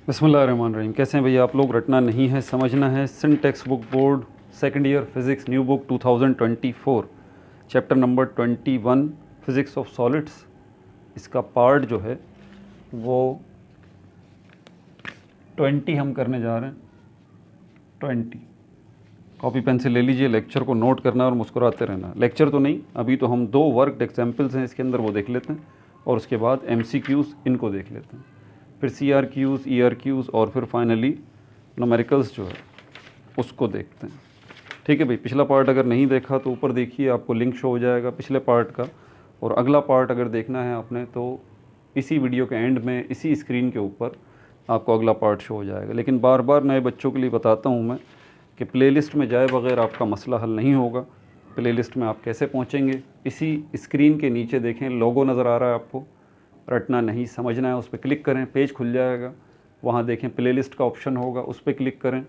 बिस्मिल्लाहिर्रहमानिर्रहीम। कैसे हैं भैया आप लोग? रटना नहीं है, समझना है। Sindh text book board second year physics new book 2024 chapter number 21 physics of solids. इसका पार्ट जो है वो 20 हम करने जा रहे हैं। 20 कॉपी पेंसिल ले लीजिए, लेक्चर को नोट करना और मुस्कुराते रहना। लेक्चर तो नहीं, अभी तो हम 2 वर्कड एग्जाम्पल्स हैं इसके अंदर, वो देख लेते हैं और उसके बाद MCQs इनको देख लेते हैं, फिर CRQs, ERQs और फिर फाइनली न्यूमेरिकल्स जो है उसको देखते हैं। ठीक है भाई, पिछला पार्ट अगर नहीं देखा तो ऊपर देखिए, आपको लिंक शो हो जाएगा पिछले पार्ट का। और अगला पार्ट अगर देखना है आपने तो इसी वीडियो के एंड में इसी स्क्रीन के ऊपर आपको अगला पार्ट शो हो जाएगा। लेकिन बार बार नए बच्चों के लिए बताता हूँ मैं कि प्लेलिस्ट में जाए बगैर आपका मसला हल नहीं होगा। प्लेलिस्ट में आप कैसे पहुँचेंगे? इसी स्क्रीन के नीचे देखें, लोगो नज़र आ रहा है आपको। रटना नहीं, समझना है, उस पर क्लिक करें, पेज खुल जाएगा। वहाँ देखें प्लेलिस्ट का ऑप्शन होगा, उस पर क्लिक करें,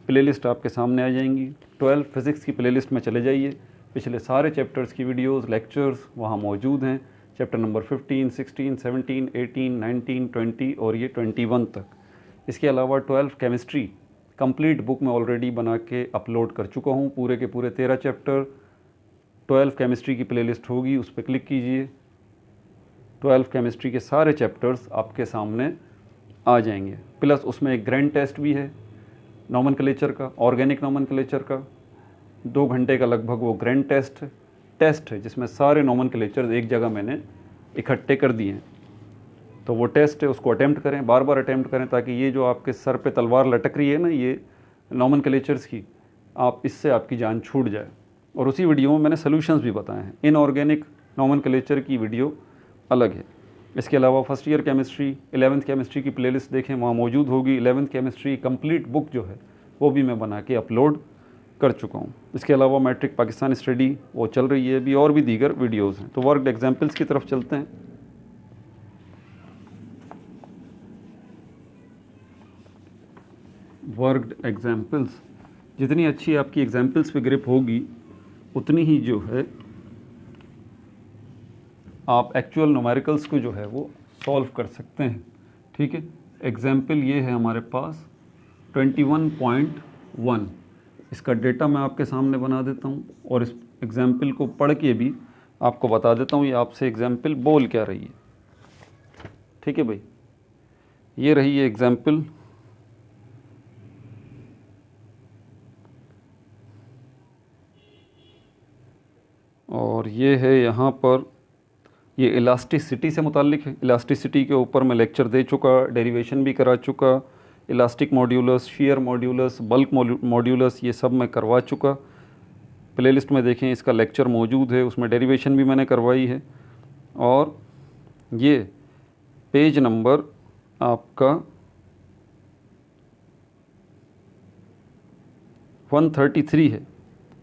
प्लेलिस्ट आपके सामने आ जाएंगी। 12 फिज़िक्स की प्लेलिस्ट में चले जाइए, पिछले सारे चैप्टर्स की वीडियोस, लेक्चर्स वहाँ मौजूद हैं। चैप्टर नंबर 15, 16, 17, 18, 19, 20 और ये 21 तक। इसके अलावा 12 केमिस्ट्री कंप्लीट बुक में ऑलरेडी बना के अपलोड कर चुका हूँ। पूरे के पूरे 13 चैप्टर 12 केमिस्ट्री की प्लेलिस्ट होगी, उस पर क्लिक कीजिए। 12 केमिस्ट्री के सारे चैप्टर्स आपके सामने आ जाएंगे। प्लस उसमें एक ग्रैंड टेस्ट भी है नॉमेनक्लेचर का, ऑर्गेनिक नॉमेनक्लेचर का। 2 घंटे का लगभग वो ग्रैंड टेस्ट है जिसमें सारे नॉमेनक्लेचर एक जगह मैंने इकट्ठे कर दिए हैं। तो वो टेस्ट है, उसको अटैम्प्ट करें, बार बार अटैम्प्ट करें, ताकि ये जो आपके सर पे तलवार लटक रही है ना, ये नॉमेनक्लेचर्स की, आप इससे आपकी जान छूट जाए। और उसी वीडियो में मैंने सोल्यूशंस भी बताए हैं। इनऑर्गेनिक नॉमेनक्लेचर की वीडियो अलग है। इसके अलावा first year chemistry, 11th chemistry की प्लेलिस्ट देखें, वहाँ मौजूद होगी। 11th केमिस्ट्री कंप्लीट बुक जो है वो भी मैं बना के अपलोड कर चुका हूँ। इसके अलावा मैट्रिक पाकिस्तान स्टडी वो चल रही है अभी, और भी दीगर वीडियोज़ हैं। तो वर्कड एग्जाम्पल्स की तरफ चलते हैं। वर्कड एग्जाम्पल्स, जितनी अच्छी आपकी एग्जाम्पल्स पे ग्रिप होगी उतनी ही जो है आप एक्चुअल न्यूमेरिकल्स को जो है वो सॉल्व कर सकते हैं। ठीक है, एग्जाम्पल ये है हमारे पास 21.1। इसका डेटा मैं आपके सामने बना देता हूँ और इस एग्जाम्पल को पढ़ के भी आपको बता देता हूँ ये आपसे एग्जाम्पल बोल क्या रही है। ठीक है भाई, ये रही है एग्जाम्पल। और ये है यहाँ पर, ये इलास्टिसिटी से मुताल्लिक है। इलास्टिसिटी के ऊपर मैं लेक्चर दे चुका, डेरिवेशन भी करा चुका। Elastic modulus, share modulus, bulk modulus, ये सब मैं करवा चुका। प्लेलिस्ट में देखें, इसका लेक्चर मौजूद है, उसमें डेरिवेशन भी मैंने करवाई है। और ये पेज नंबर आपका 133 है।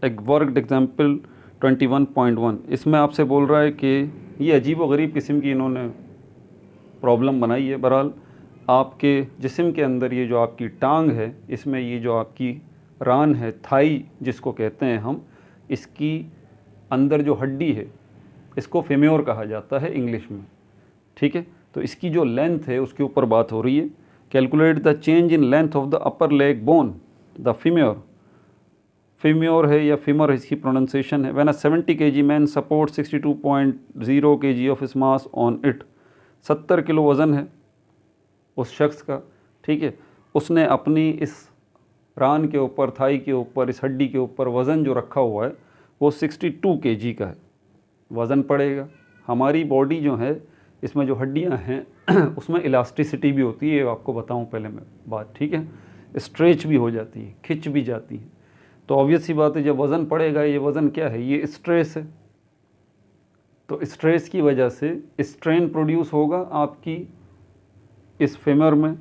एक वर्कड एग्जाम्पल 21.1। इसमें आपसे बोल रहा है कि ये अजीब व गरीब किस्म की इन्होंने प्रॉब्लम बनाई है। बहरहाल आपके जिस्म के अंदर ये जो आपकी टांग है, इसमें ये जो आपकी रान है, थाई जिसको कहते हैं हम, इसकी अंदर जो हड्डी है इसको फेम्योर कहा जाता है इंग्लिश में। ठीक है, तो इसकी जो लेंथ है उसके ऊपर बात हो रही है। Calculate the change in length of the upper leg bone the femur. Femur है या फीमर इसकी प्रोनाउंसिएशन है। When a 70 kg man support 62.0 kg of its mass on it. 70 kilo वज़न है उस शख्स का। ठीक है, उसने अपनी इस रान के ऊपर, थाई के ऊपर, इस हड्डी के ऊपर वज़न जो रखा हुआ है वो 62 kg का है। वज़न पड़ेगा। हमारी बॉडी जो है, इसमें जो हड्डियां हैं उसमें इलास्टिसिटी भी होती है, आपको बताऊं पहले मैं बात। ठीक है, स्ट्रेच भी हो जाती है, खिंच भी जाती है। तो ऑब्वियस सी बात है, जब वज़न पड़ेगा, ये वज़न क्या है? ये स्ट्रेस है। तो स्ट्रेस की वजह से स्ट्रेन प्रोड्यूस होगा आपकी इस फेमर में,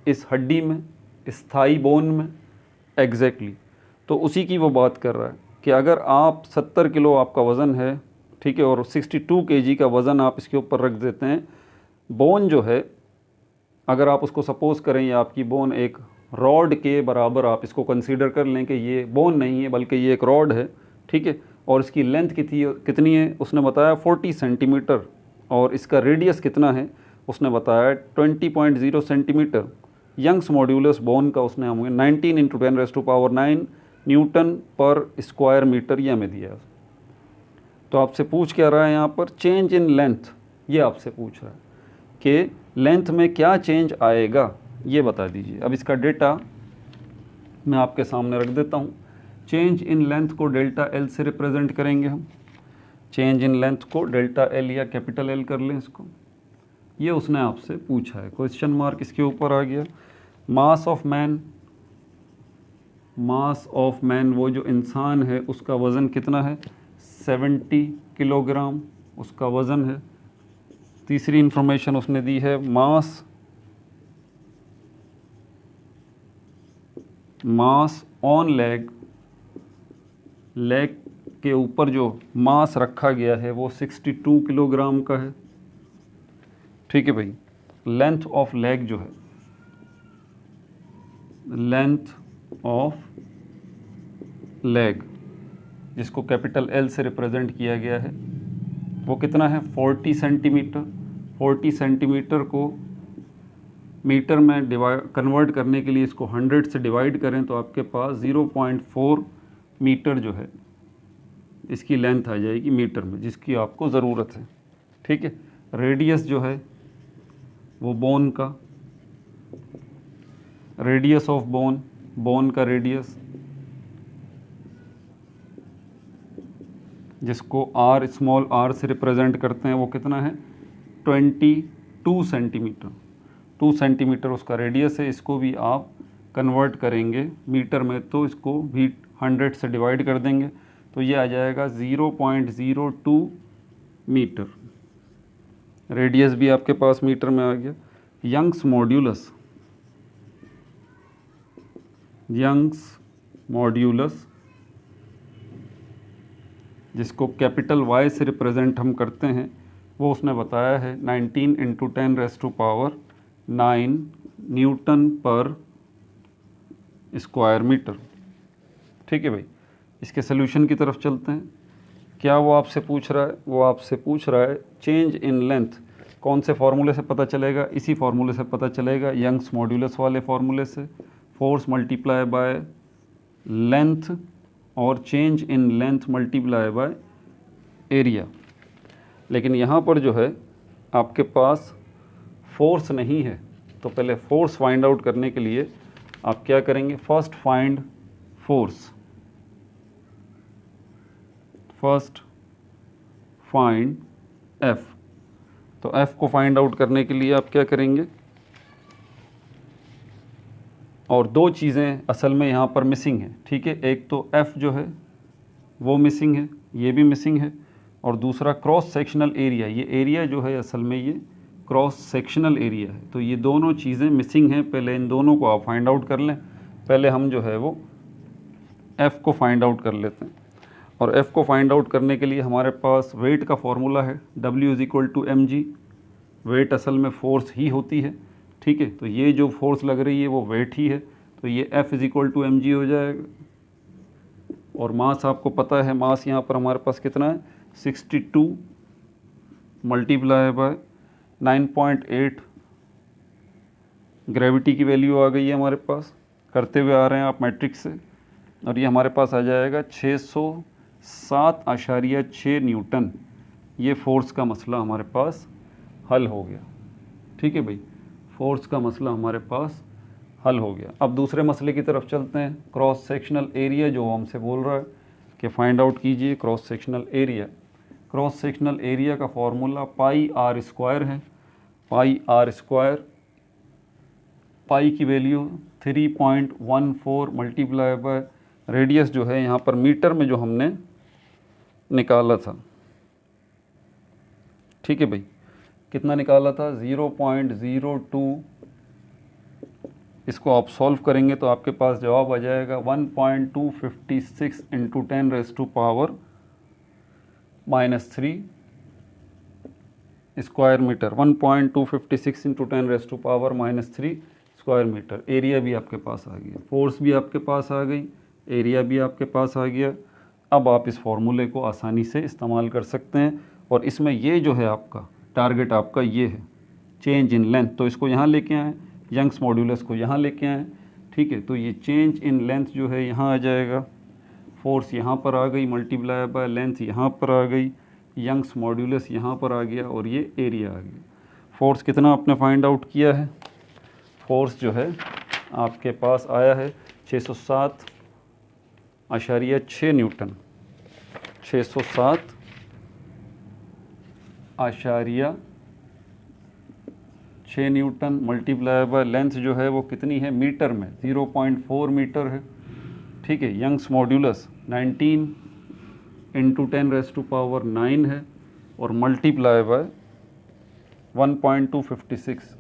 इस हड्डी में, इस थाई बोन में। एग्जैक्टली तो उसी की वो बात कर रहा है कि अगर आप 70 किलो आपका वज़न है, ठीक है, और 62 kg का वज़न आप इसके ऊपर रख देते हैं, बोन जो है, अगर आप उसको सपोज़ करें, या आपकी बोन एक रॉड के बराबर आप इसको कंसीडर कर लें कि ये बोन नहीं है बल्कि ये एक रॉड है। ठीक है, और इसकी लेंथ कितनी है? उसने बताया 40 सेंटीमीटर। और इसका रेडियस कितना है? उसने बताया 20.0 सेंटीमीटर। यंग्स मॉड्यूलस बोन का उसने हमें 19 × 10⁻⁹ न्यूटन पर स्क्वायर मीटर ये हमें दिया है। तो आपसे पूछ क्या रहा है यहाँ पर, चेंज इन लेंथ, ये आपसे पूछ रहा है कि लेंथ में क्या चेंज आएगा, ये बता दीजिए। अब इसका डेटा मैं आपके सामने रख देता हूँ। चेंज इन लेंथ को डेल्टा एल से रिप्रेजेंट करेंगे हम। चेंज इन लेंथ को डेल्टा एल या कैपिटल एल कर लें इसको। ये उसने आपसे पूछा है, क्वेश्चन मार्क इसके ऊपर आ गया। Mass of man, mass of man वो जो इंसान है उसका वज़न कितना है, 70 किलोग्राम उसका वज़न है। तीसरी इंफॉर्मेशन उसने दी है मास ऑन लेग, लेग के ऊपर जो मास रखा गया है वो 62 किलोग्राम का है। ठीक है भाई। लेंथ ऑफ लेग जो है, लेंथ ऑफ लेग जिसको कैपिटल एल से रिप्रेजेंट किया गया है वो कितना है, 40 सेंटीमीटर। 40 सेंटीमीटर को मीटर में कन्वर्ट करने के लिए इसको 100 से डिवाइड करें तो आपके पास 0.4 मीटर जो है इसकी लेंथ आ जाएगी मीटर में, जिसकी आपको ज़रूरत है। ठीक है। रेडियस जो है वो बोन का, रेडियस ऑफ बोन, बोन का रेडियस जिसको आर, स्मॉल आर से रिप्रेजेंट करते हैं, वो कितना है, 22 सेंटीमीटर। 2 सेंटीमीटर उसका रेडियस है। इसको भी आप कन्वर्ट करेंगे मीटर में तो इसको भी 100 से डिवाइड कर देंगे तो ये आ जाएगा 0.02 मीटर। रेडियस भी आपके पास मीटर में आ गया। यंग्स मॉड्यूलस, यंग्स मॉड्यूलस जिसको कैपिटल वाई से रिप्रेजेंट हम करते हैं वो उसने बताया है 19 × 10⁻⁹ न्यूटन पर स्क्वायर मीटर। ठीक है भाई। इसके सोल्यूशन की तरफ चलते हैं। क्या वो आपसे पूछ रहा है, वो आपसे पूछ रहा है चेंज इन लेंथ। कौन से फार्मूले से पता चलेगा, इसी फार्मूले से पता चलेगा, यंग्स मॉड्यूलस वाले फार्मूले से। फोर्स मल्टीप्लाई बाय लेंथ और change in length multiply by area. लेकिन यहाँ पर जो है आपके पास फोर्स नहीं है, तो पहले फोर्स फाइंड आउट करने के लिए आप क्या करेंगे, first find force, first find F. तो एफ को फाइंड आउट करने के लिए आप क्या करेंगे, और दो चीज़ें असल में यहाँ पर मिसिंग है। ठीक है। एक तो एफ जो है वो मिसिंग है, ये भी मिसिंग है, और दूसरा क्रॉस सेक्शनल एरिया। ये एरिया जो है असल में ये क्रॉस सेक्शनल एरिया है। तो ये दोनों चीज़ें मिसिंग हैं। पहले इन दोनों को आप फाइंड आउट कर लें। पहले हम जो है वो एफ़ को फाइंड आउट कर लेते हैं। और एफ़ को फाइंड आउट करने के लिए हमारे पास वेट का फॉर्मूला है, W = mg। वेट असल में फोर्स ही होती है। ठीक है। तो ये जो फोर्स लग रही है वो वेट ही है, तो ये F = mg हो जाएगा। और मास आपको पता है, मास यहाँ पर हमारे पास कितना है, 62 मल्टीप्लाई बाय 9.8। ग्रेविटी की वैल्यू आ गई है हमारे पास, करते हुए आ रहे हैं आप मैट्रिक्स से, और ये हमारे पास आ जाएगा 607.6 न्यूटन। ये फोर्स का मसला हमारे पास हल हो गया। ठीक है भाई। फोर्स का मसला हमारे पास हल हो गया। अब दूसरे मसले की तरफ चलते हैं। क्रॉस सेक्शनल एरिया जो हमसे बोल रहा है कि फाइंड आउट कीजिए cross sectional area. Cross sectional area का फॉर्मूला πr² है। πr², पाई की वैल्यू 3.14 मल्टीप्लाई बाय रेडियस जो है यहाँ पर मीटर में जो हमने निकाला था। ठीक है भाई। कितना निकाला था, 0.02। इसको आप सॉल्व करेंगे तो आपके पास जवाब आ जाएगा 1.256 × 10⁻³ square metre. 1.256 × 10⁻³ square metre. Area भी आपके पास आ गया, फोर्स भी आपके पास आ गई, एरिया भी आपके पास आ गया। अब आप इस फॉर्मूले को आसानी से इस्तेमाल कर सकते हैं। और इसमें ये जो है आपका टारगेट आपका ये है चेंज इन लेंथ, तो इसको यहाँ लेके आएँ। यंग्स मॉड्यूलस को यहाँ लेके आए, ठीक है। तो ये चेंज इन लेंथ जो है यहाँ आ जाएगा, फोर्स यहाँ पर आ गई मल्टीप्लाई बाय लेंथ यहाँ पर आ गई, यंग्स मॉड्यूलस यहाँ पर आ गया और ये एरिया आ गया। फोर्स कितना आपने फाइंड आउट किया है? फोर्स जो है आपके पास आया है 607.6 Newton, 607.6 Newton multiply by length जो है वो कितनी है मीटर में, 0.4 मीटर है, ठीक है। यंग्स मॉड्यूलस 19 इंटू 10⁻⁹ है और मल्टीप्लाई बाय 1.256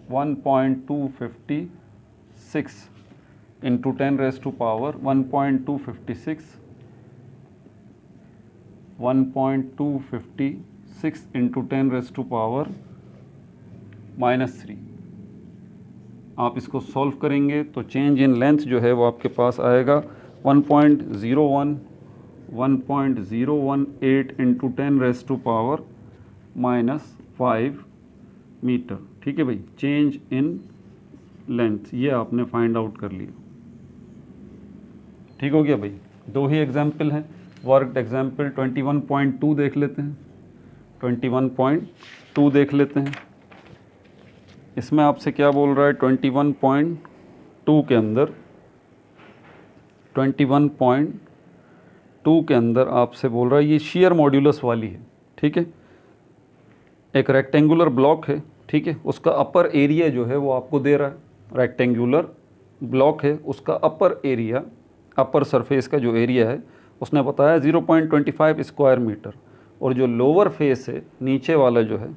इंटू 1.256 इंटू 10⁻⁻³ आप इसको सॉल्व करेंगे तो चेंज इन लेंथ जो है वो आपके पास आएगा 1.018 इंटू 10⁻⁻5 मीटर, ठीक है भाई। चेंज इन लेंथ ये आपने फाइंड आउट कर लिया, ठीक हो गया भाई। दो ही एग्जाम्पल हैं, वर्कड एग्जाम्पल 21.2 देख लेते हैं, 21.2 देख लेते हैं। इसमें आपसे क्या बोल रहा है 21.2 के अंदर, 21.2 के अंदर आपसे बोल रहा है ये शेयर मॉड्यूलस वाली है, ठीक है। एक रेक्टेंगुलर ब्लॉक है, ठीक है, उसका अपर एरिया जो है वो आपको दे रहा है, रेक्टेंगुलर ब्लॉक है उसका अपर एरिया, अपर सरफेस का जो एरिया है उसने बताया 0.25 स्क्वायर मीटर, और जो लोअर फेस है नीचे वाला जो है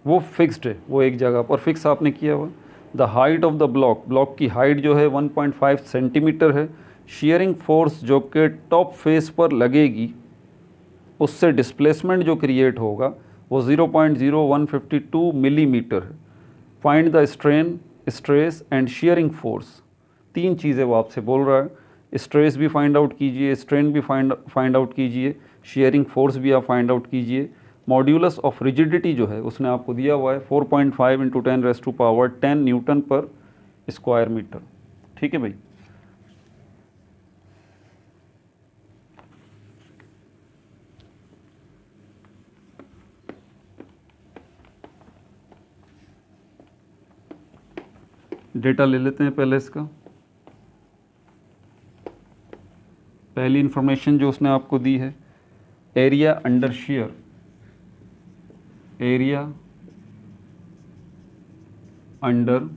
वो फिक्स्ड है, वो एक जगह पर फिक्स आपने किया हुआ। The height of the block, block की हाइट जो है 1.5 सेंटीमीटर है। शियरिंग फोर्स जो कि टॉप फेस पर लगेगी उससे डिस्प्लेसमेंट जो क्रिएट होगा वो 0.0152 मिलीमीटर है। Find the strain, stress and shearing force, तीन चीज़ें वो आपसे बोल रहा है। स्ट्रेस भी फाइंड आउट कीजिए, स्ट्रेन भी फाइंड आउट कीजिए, शेयरिंग फोर्स भी आप फाइंड आउट कीजिए। मॉड्यूलस ऑफ रिजिडिटी जो है उसने आपको दिया हुआ है 4.5 इंटू 10⁻10 न्यूटन पर स्क्वायर मीटर, ठीक है भाई। डेटा ले लेते हैं पहले इसका। पहली इंफॉर्मेशन जो उसने आपको दी है, area under shear, area under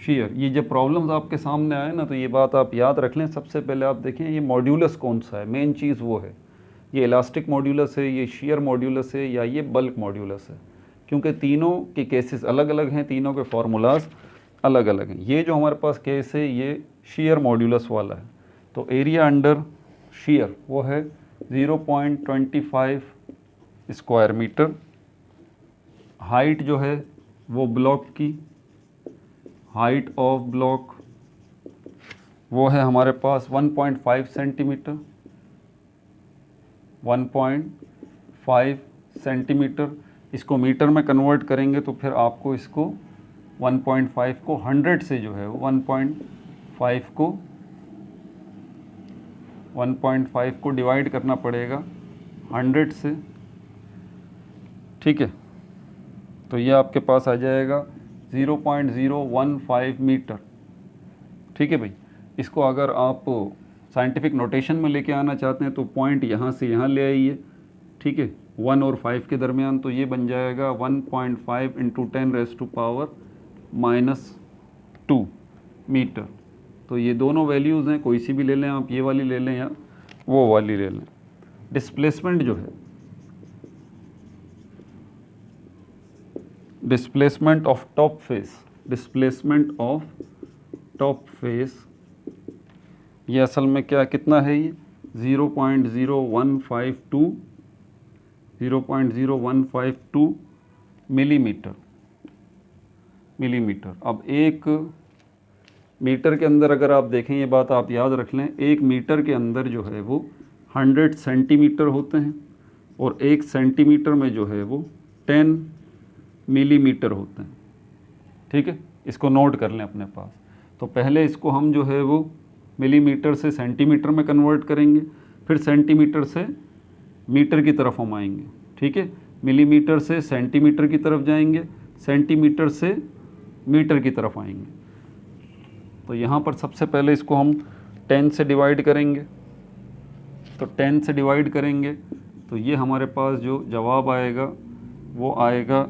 shear. ये जब प्रॉब्लम्स आपके सामने आए ना तो ये बात आप याद रख लें। सबसे पहले आप देखें ये मॉड्यूलस कौन सा है, मेन चीज़ वो है, ये इलास्टिक मॉड्यूलस है, ये शियर मॉड्यूलस है या ये बल्क मॉड्यूलस है, क्योंकि तीनों के केसेस अलग अलग हैं, तीनों के फार्मूलाज अलग अलग हैं। ये जो हमारे पास केस है ये शियर मॉड्यूलस वाला है, तो एरिया अंडर शियर वो है 0.25 स्क्वायर मीटर। हाइट जो है वो ब्लॉक की, हाइट ऑफ ब्लॉक वो है हमारे पास 1.5 सेंटीमीटर, 1.5 सेंटीमीटर। इसको मीटर में कन्वर्ट करेंगे तो फिर आपको इसको 1.5 को 100 से जो है 1.5 को डिवाइड करना पड़ेगा 100 से, ठीक है। तो ये आपके पास आ जाएगा 0.015 मीटर, ठीक है भाई। इसको अगर आप साइंटिफिक नोटेशन में लेके आना चाहते हैं तो पॉइंट यहाँ से यहाँ ले आइए, ठीक है, 1 और 5 के दरमियान, तो ये बन जाएगा 1.5 इंटू 10⁻⁻² मीटर। तो ये दोनों वैल्यूज़ हैं, कोई सी भी ले लें आप, ये वाली ले लें या वो वाली ले लें। डिस्प्लेसमेंट जो है, displacement of top face, displacement of top face, ये असल में क्या कितना है, ये 0.0152 मिलीमीटर। अब एक मीटर के अंदर अगर आप देखें, ये बात आप याद रख लें, एक मीटर के अंदर जो है वो 100 सेंटीमीटर होते हैं और एक सेंटीमीटर में जो है वो 10 मिलीमीटर होते हैं, ठीक है। इसको नोट कर लें अपने पास। तो पहले इसको हम जो है वो मिलीमीटर से सेंटीमीटर में कन्वर्ट करेंगे, फिर सेंटीमीटर से मीटर की तरफ हम आएंगे, ठीक है। मिलीमीटर से सेंटीमीटर की तरफ जाएंगे, सेंटीमीटर से मीटर की तरफ आएंगे। तो यहाँ पर सबसे पहले इसको हम 10 से डिवाइड करेंगे। तो 10 से डिवाइड करेंगे तो ये हमारे पास जो जवाब आएगा वो आएगा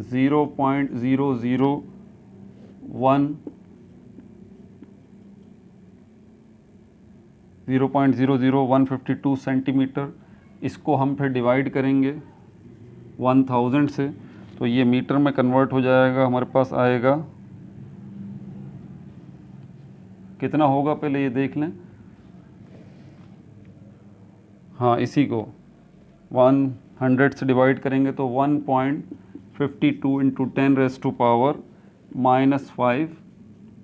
0.00152 सेंटीमीटर। इसको हम फिर डिवाइड करेंगे 1000 से, तो ये मीटर में कन्वर्ट हो जाएगा। हमारे पास आएगा कितना होगा पहले ये देख लें। हाँ, इसी को 100 से डिवाइड करेंगे तो 1.52 इंटू 10⁻⁻⁵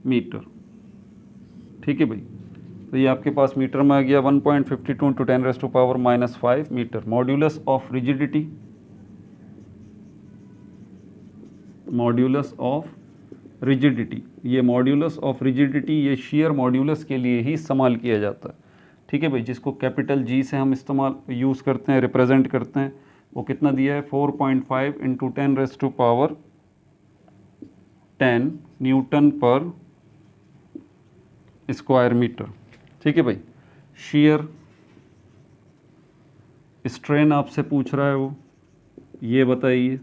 मीटर, ठीक है भाई। तो ये आपके पास मीटर में आ गया 1.52 into 10⁻⁻⁵ metre. Modulus of rigidity, modulus of rigidity, ये मॉड्यूलस ऑफ रिजिडिटी ये शेयर मॉड्यूलस के लिए ही इस्तेमाल किया जाता है, ठीक है भाई। जिसको कैपिटल जी से हम इस्तेमाल यूज़ करते हैं, रिप्रेजेंट करते हैं, वो कितना दिया है 4.5 इंटू 10⁻10 न्यूटन पर स्क्वायर मीटर, ठीक है भाई। शेयर स्ट्रेन आपसे पूछ रहा है वो, ये बताइए।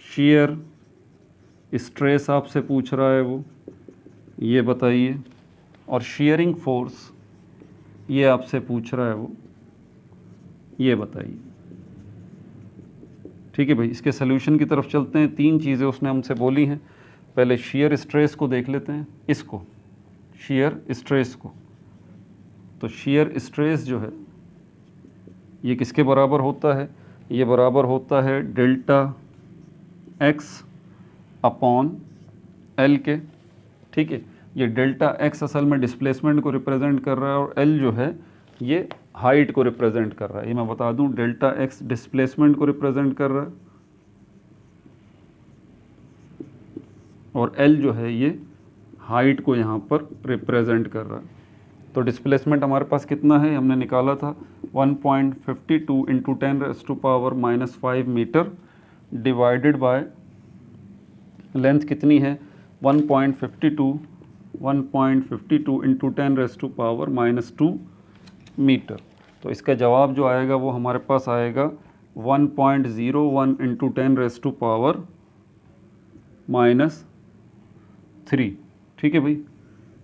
शेयर स्ट्रेस आपसे पूछ रहा है वो, ये बताइए। और शेयरिंग फोर्स ये आपसे पूछ रहा है वो, ये बताइए, ठीक है भाई। इसके सलूशन की तरफ चलते हैं। 3 चीज़ें उसने हमसे बोली हैं। पहले शेयर स्ट्रेस को देख लेते हैं, इसको शेयर स्ट्रेस को। तो शेयर स्ट्रेस जो है ये किसके बराबर होता है, ये बराबर होता है डेल्टा एक्स अपॉन एल के, ठीक है। ये डेल्टा एक्स असल में डिस्प्लेसमेंट को रिप्रेजेंट कर रहा है और एल जो है ये हाइट को रिप्रेजेंट कर रहा है। ये मैं बता दूं, डेल्टा एक्स डिस्प्लेसमेंट को रिप्रेजेंट कर रहा है और एल जो है ये हाइट को यहाँ पर रिप्रेजेंट कर रहा है। तो डिस्प्लेसमेंट हमारे पास कितना है, हमने निकाला था 1.52 into 10⁻⁻⁵ metre divided by length कितनी है 1.52 इंटू 10⁻² मीटर। तो इसका जवाब जो आएगा वो हमारे पास आएगा 1.01 इंटू 10⁻⁻3, ठीक है भाई।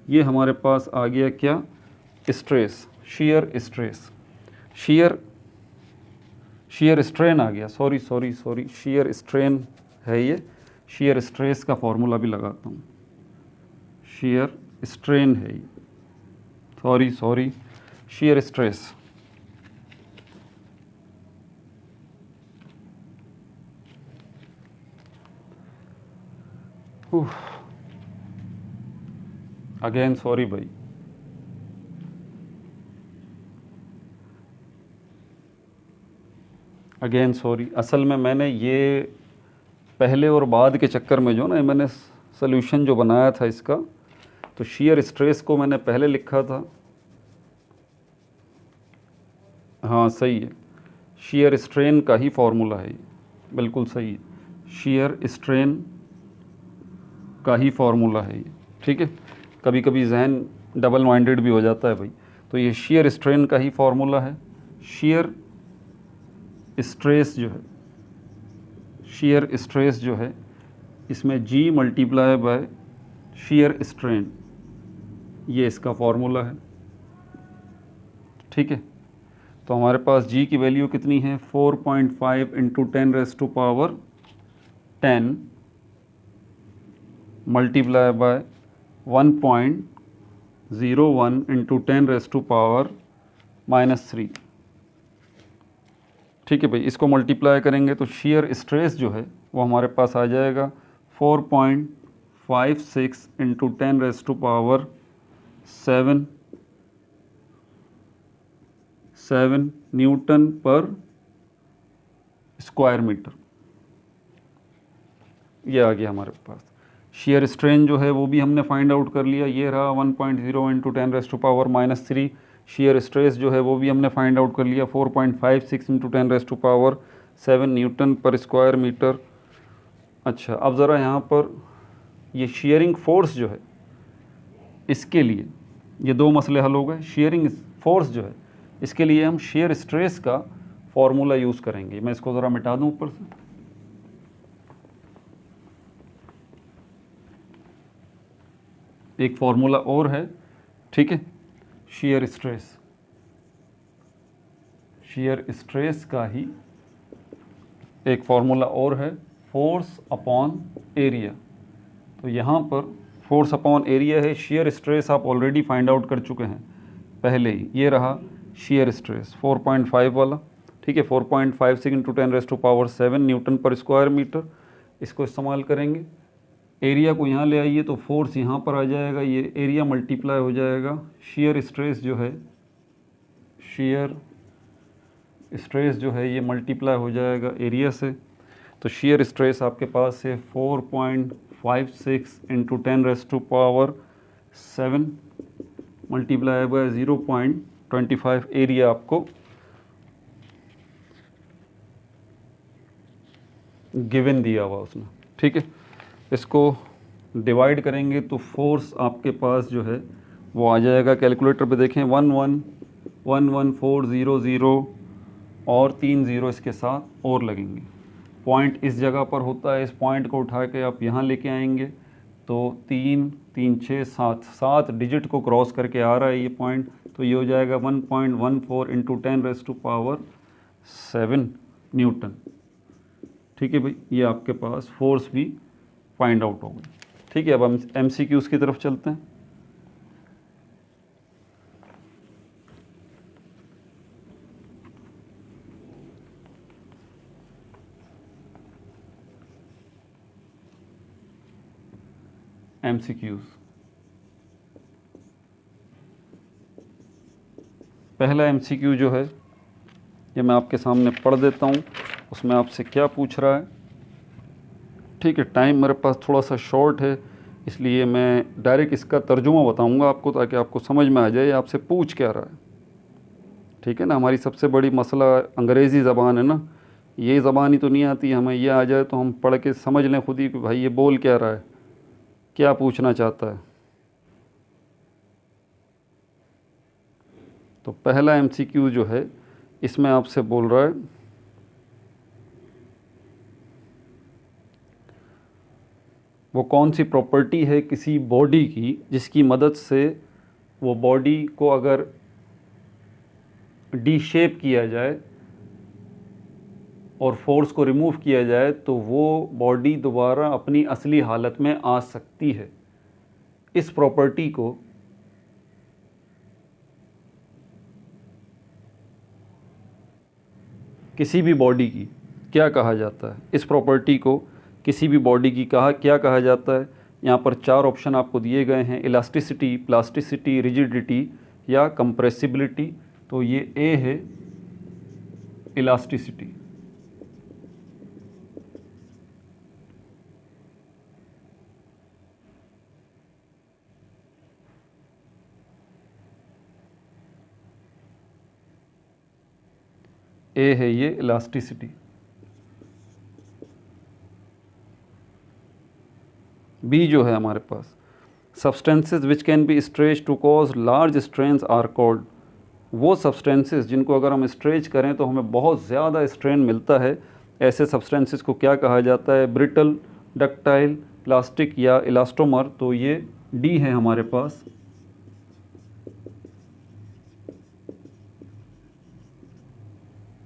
ये हमारे पास आ गया क्या, stress, shear stress. Shear strain आ गया, सॉरी शेयर स्ट्रेन है ये। शेयर स्ट्रेस का फॉर्मूला भी लगाता हूँ, शेयर स्ट्रेन है ये, sorry shear stress. Again sorry भाई, अगेन सॉरी। असल में मैंने ये पहले और बाद के चक्कर में जो ना मैंने सॉल्यूशन जो बनाया था इसका, तो शेयर स्ट्रेस को मैंने पहले लिखा था। हाँ सही है, शेयर स्ट्रेन का ही फॉर्मूला है ये, बिल्कुल सही है। शेयर स्ट्रेन का ही फॉर्मूला है ये, ठीक है। कभी कभी जहन डबल माइंडेड भी हो जाता है भाई। तो ये शेयर स्ट्रेन का ही फॉर्मूला है। शेयर स्ट्रेस जो है, शेयर स्ट्रेस जो है इसमें G multiply by shear strain, ये इसका फॉर्मूला है, ठीक है। तो हमारे पास G की वैल्यू कितनी है 4.5 इंटू 10⁻10 मल्टीप्लाई बाय 1.01 इंटू 10⁻⁻3, ठीक है भाई। इसको मल्टीप्लाई करेंगे तो शेयर स्ट्रेस जो है वो हमारे पास आ जाएगा 4.56 इंटू 10⁻7 न्यूटन पर स्क्वायर मीटर, ये आ गया हमारे पास। शेयर स्ट्रेन जो है वो भी हमने फाइंड आउट कर लिया, ये रहा 1.0 इंटू 10⁻⁻³ शेयर स्ट्रेस जो है वो भी हमने फाइंड आउट कर लिया 4.56 इंटू 10⁻7 न्यूटन पर स्क्वायर मीटर। अच्छा, अब ज़रा यहाँ पर ये शेयरिंग फोर्स जो है इसके लिए ये दो मसले हल हो गए। शेयरिंग फोर्स जो है इसके लिए हम शेयर स्ट्रेस का फॉर्मूला यूज़ करेंगे। मैं इसको ज़रा मिटा दूँ ऊपर से। एक फॉर्मूला और है, ठीक है, शेयर स्ट्रेस का ही एक फॉर्मूला और है, फोर्स अपॉन एरिया। तो यहाँ पर फोर्स अपॉन एरिया है, शेयर स्ट्रेस आप ऑलरेडी फाइंड आउट कर चुके हैं पहले ही, ये रहा शेयर स्ट्रेस 4.5 वाला, ठीक है, 4.56 इंटू 10⁻7 न्यूटन पर स्क्वायर मीटर। इसको इस्तेमाल करेंगे, एरिया को यहाँ ले आइए तो फोर्स यहाँ पर आ जाएगा, ये एरिया मल्टीप्लाई हो जाएगा, शेयर स्ट्रेस जो है ये मल्टीप्लाई हो जाएगा एरिया से। तो शेयर स्ट्रेस आपके पास है 4.56 इंटू 10⁻7 मल्टीप्लाई बाय 0.25, एरिया आपको गिवन दिया हुआ उसने, ठीक है। इसको डिवाइड करेंगे तो फोर्स आपके पास जो है वो आ जाएगा, कैलकुलेटर पे देखें 111400 और 3 ज़ीरो इसके साथ और लगेंगे। पॉइंट इस जगह पर होता है, इस पॉइंट को उठा के आप यहाँ लेके आएंगे तो 3 3 6 7 डिजिट को क्रॉस करके आ रहा है ये पॉइंट, तो ये हो जाएगा 1.14 इंटू 10⁻7 न्यूटन, ठीक है भाई। ये आपके पास फोर्स भी फाइंड आउट हो गई, ठीक है। अब हम MCQs की तरफ चलते हैं। MCQs, पहला MCQ जो है ये मैं आपके सामने पढ़ देता हूँ, उसमें आपसे क्या पूछ रहा है, ठीक है। टाइम मेरे पास थोड़ा सा शॉर्ट है इसलिए मैं डायरेक्ट इसका तर्जुमा बताऊंगा आपको, ताकि आपको समझ में आ जाए आपसे पूछ क्या रहा है, ठीक है ना। हमारी सबसे बड़ी मसला अंग्रेज़ी ज़बान है ना, ये ज़बान ही तो नहीं आती हमें, ये आ जाए तो हम पढ़ के समझ लें खुद ही कि भाई ये बोल क्या रहा है, क्या पूछना चाहता है। तो पहला MCQ जो है इसमें आपसे बोल रहा है वो कौन सी प्रॉपर्टी है किसी बॉडी की जिसकी मदद से वो बॉडी को अगर डी शेप किया जाए और फोर्स को रिमूव किया जाए तो वो बॉडी दोबारा अपनी असली हालत में आ सकती है। इस प्रॉपर्टी को किसी भी बॉडी की क्या कहा जाता है, इस प्रॉपर्टी को किसी भी बॉडी की क्या कहा जाता है। यहाँ पर 4 ऑप्शन आपको दिए गए हैं, इलास्टिसिटी, प्लास्टिसिटी, रिजिडिटी या कंप्रेसिबिलिटी। तो ये ए है इलास्टिसिटी, ए है ये इलास्टिसिटी। बी जो है हमारे पास substances which can be stretch to cause large strains are called. वो सब्सटेंसेस जिनको अगर हम स्ट्रेच करें तो हमें बहुत ज़्यादा स्ट्रेन मिलता है, ऐसे सब्सटेंसेस को क्या कहा जाता है, ब्रिटल, डक्टाइल, प्लास्टिक या इलास्टोमर। तो ये डी है हमारे पास,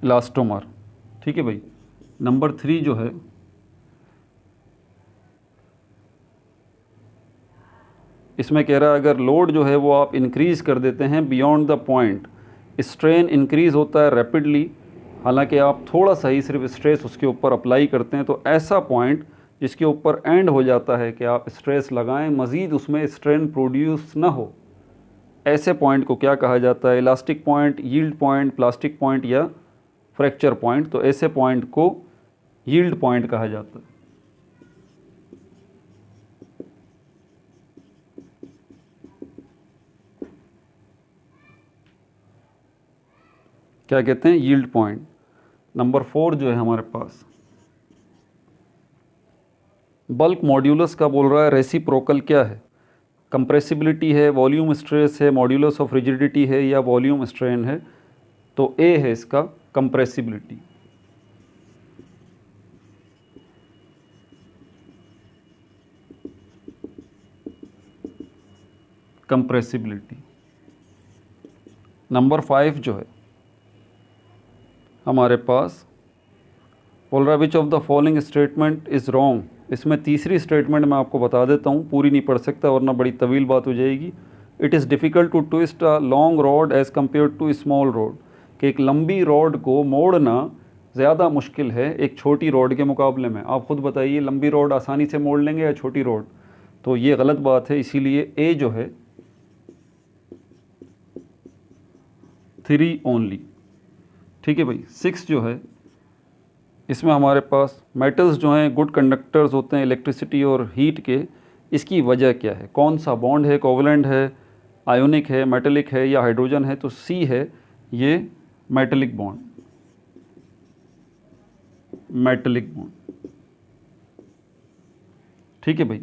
इलास्टोमर, ठीक है भाई। नंबर 3 जो है इसमें कह रहा है अगर लोड जो है वो आप इंक्रीज़ कर देते हैं beyond the point, strain increase होता है रैपिडली, हालांकि आप थोड़ा सा ही सिर्फ स्ट्रेस उसके ऊपर अप्लाई करते हैं, तो ऐसा पॉइंट जिसके ऊपर एंड हो जाता है कि आप स्ट्रेस लगाएं, मज़ीद उसमें स्ट्रेन प्रोड्यूस ना हो, ऐसे पॉइंट को क्या कहा जाता है, elastic point, yield point, plastic point या फ्रैक्चर पॉइंट। तो ऐसे पॉइंट को यील्ड पॉइंट कहा जाता है। क्या कहते हैं, यील्ड पॉइंट। नंबर 4 जो है हमारे पास बल्क मॉड्यूलस का बोल रहा है रेसिप्रोकल क्या है, कंप्रेसिबिलिटी है, वॉल्यूम स्ट्रेस है, मॉड्यूलस ऑफ रिजिडिटी है या वॉल्यूम स्ट्रेन है। तो ए है इसका कंप्रेसिबिलिटी। कंप्रेसिबिलिटी। नंबर 5 जो है हमारे पास बोल रहा है which of the following statement is wrong. इसमें तीसरी स्टेटमेंट मैं आपको बता देता हूँ, पूरी नहीं पढ़ सकता वरना बड़ी तवील बात हो जाएगी। It is difficult to twist a long rod as compare to small rod, कि एक लंबी रॉड को मोड़ना ज़्यादा मुश्किल है एक छोटी रॉड के मुकाबले में। आप खुद बताइए, लंबी रॉड आसानी से मोड़ लेंगे या छोटी रॉड? तो ये गलत बात है, इसीलिए ए जो है 3 ओनली। ठीक है भाई। 6 जो है इसमें हमारे पास मेटल्स जो हैं गुड कंडक्टर्स होते हैं इलेक्ट्रिसिटी और हीट के, इसकी वजह क्या है, कौन सा बॉन्ड है, कोवलेंट है, आयोनिक है, मेटेलिक है या हाइड्रोजन है? तो सी है ये मेटेलिक बॉन्ड, मेटेलिक बॉन्ड। ठीक है भाई।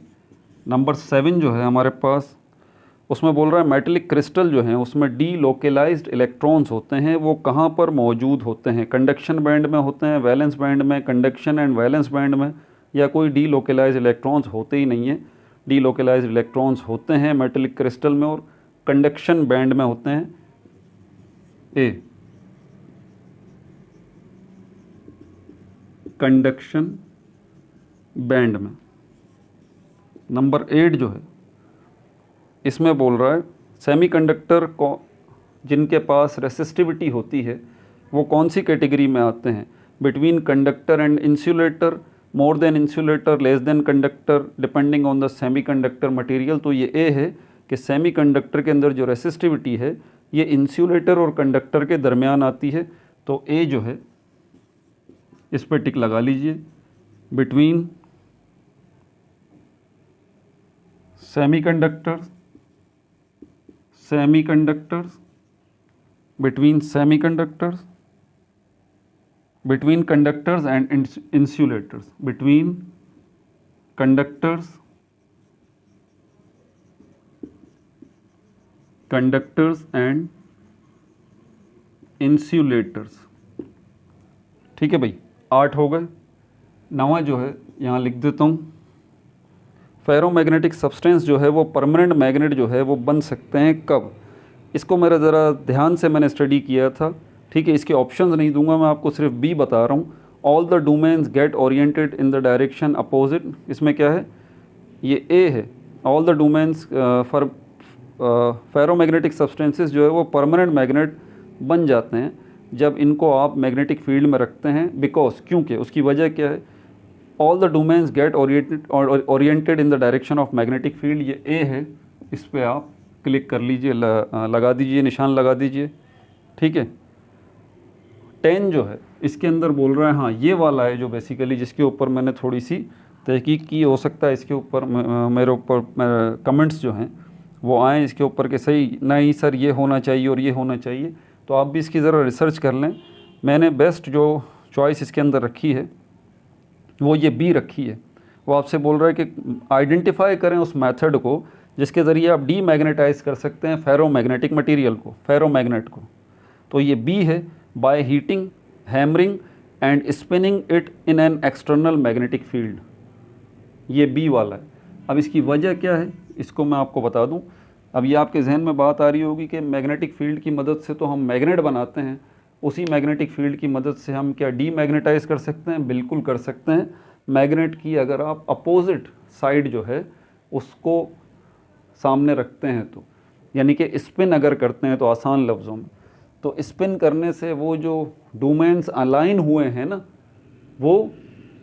नंबर 7 जो है हमारे पास उसमें बोल रहा है मेटेलिक क्रिस्टल जो हैं उसमें डी लोकेलाइज्ड इलेक्ट्रॉन्स होते हैं, वो कहाँ पर मौजूद होते हैं? कंडक्शन बैंड में होते हैं, वैलेंस बैंड में, कंडक्शन एंड वैलेंस बैंड में, या कोई डी लोकेलाइज्ड इलेक्ट्रॉन्स होते ही नहीं हैं? डी लोकेलाइज्ड इलेक्ट्रॉन्स होते हैं मेटेलिक क्रिस्टल में और कंडक्शन बैंड में होते हैं। ए कंडक्शन बैंड में। नंबर 8 जो है इसमें बोल रहा है सेमीकंडक्टर को जिनके पास रेसिस्टिविटी होती है वो कौन सी कैटेगरी में आते हैं? Between conductor and insulator, more than insulator, less than conductor, depending on the semiconductor material. तो ये ए है कि सेमीकंडक्टर के अंदर जो रेसिस्टिविटी है ये इंसुलेटर और कंडक्टर के दरमियान आती है। तो ए जो है इस पर टिक लगा लीजिए, between semiconductors, semiconductors, between semiconductors, between conductors and insulators, between conductors, conductors and insulators। ठीक है भाई, 8 हो गए। 9वां जो है यहाँ लिख देता हूँ, फेरोमैग्नेटिक सब्सटेंस जो है वो परमानेंट मैग्नेट जो है वो बन सकते हैं कब? इसको मेरा ज़रा ध्यान से मैंने स्टडी किया था। ठीक है, इसके ऑप्शंस नहीं दूंगा मैं आपको, सिर्फ बी बता रहा हूँ। All the domains get oriented in the direction opposite. इसमें क्या है, ये ए है। All the domains for ferromagnetic substances जो है वो परमानेंट मैग्नेट बन जाते हैं जब इनको आप मैग्नेटिक फील्ड में रखते हैं। बिकॉज, क्योंकि उसकी वजह क्या है, all the domains get oriented in the direction of magnetic field. ये ए है, इस पर आप क्लिक कर लीजिए, लगा दीजिए, निशान लगा दीजिए। ठीक है। 10 जो है इसके अंदर बोल रहा है, हाँ ये वाला है जो बेसिकली जिसके ऊपर मैंने थोड़ी सी तहकीक की, हो सकता है इसके ऊपर मेरे ऊपर कमेंट्स जो हैं वो आएँ इसके ऊपर कि सही नहीं सर ये होना चाहिए और ये होना चाहिए। तो आप भी इसकी ज़रा रिसर्च कर लें। मैंने बेस्ट जो चॉइस इसके अंदर रखी है वो ये बी रखी है। वो आपसे बोल रहा है कि आइडेंटिफाई करें उस मेथड को जिसके ज़रिए आप डीमैग्नेटाइज कर सकते हैं फेरोमैग्नेटिक मटेरियल को, फेरोमैग्नेट को। तो ये बी है, by heating, hammering and spinning it in an external magnetic field. ये बी वाला है। अब इसकी वजह क्या है इसको मैं आपको बता दूं। अब ये आपके जहन में बात आ रही होगी कि मैग्नेटिक फील्ड की मदद से तो हम मैग्नेट बनाते हैं, उसी मैग्नेटिक फील्ड की मदद से हम क्या डीमैग्नेटाइज कर सकते हैं? बिल्कुल कर सकते हैं। मैग्नेट की अगर आप अपोजिट साइड जो है उसको सामने रखते हैं तो, यानी कि स्पिन अगर करते हैं तो आसान लफ्ज़ों में, तो स्पिन करने से वो जो डोमेन्स अलाइन हुए हैं ना वो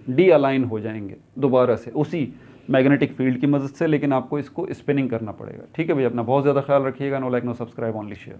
डी अलाइन हो जाएंगे दोबारा से उसी मैग्नेटिक फील्ड की मदद से। लेकिन आपको इसको स्पिनिंग करना पड़ेगा। ठीक है भैया, अपना बहुत ज़्यादा ख्याल रखिएगा। No like no subscribe, only share.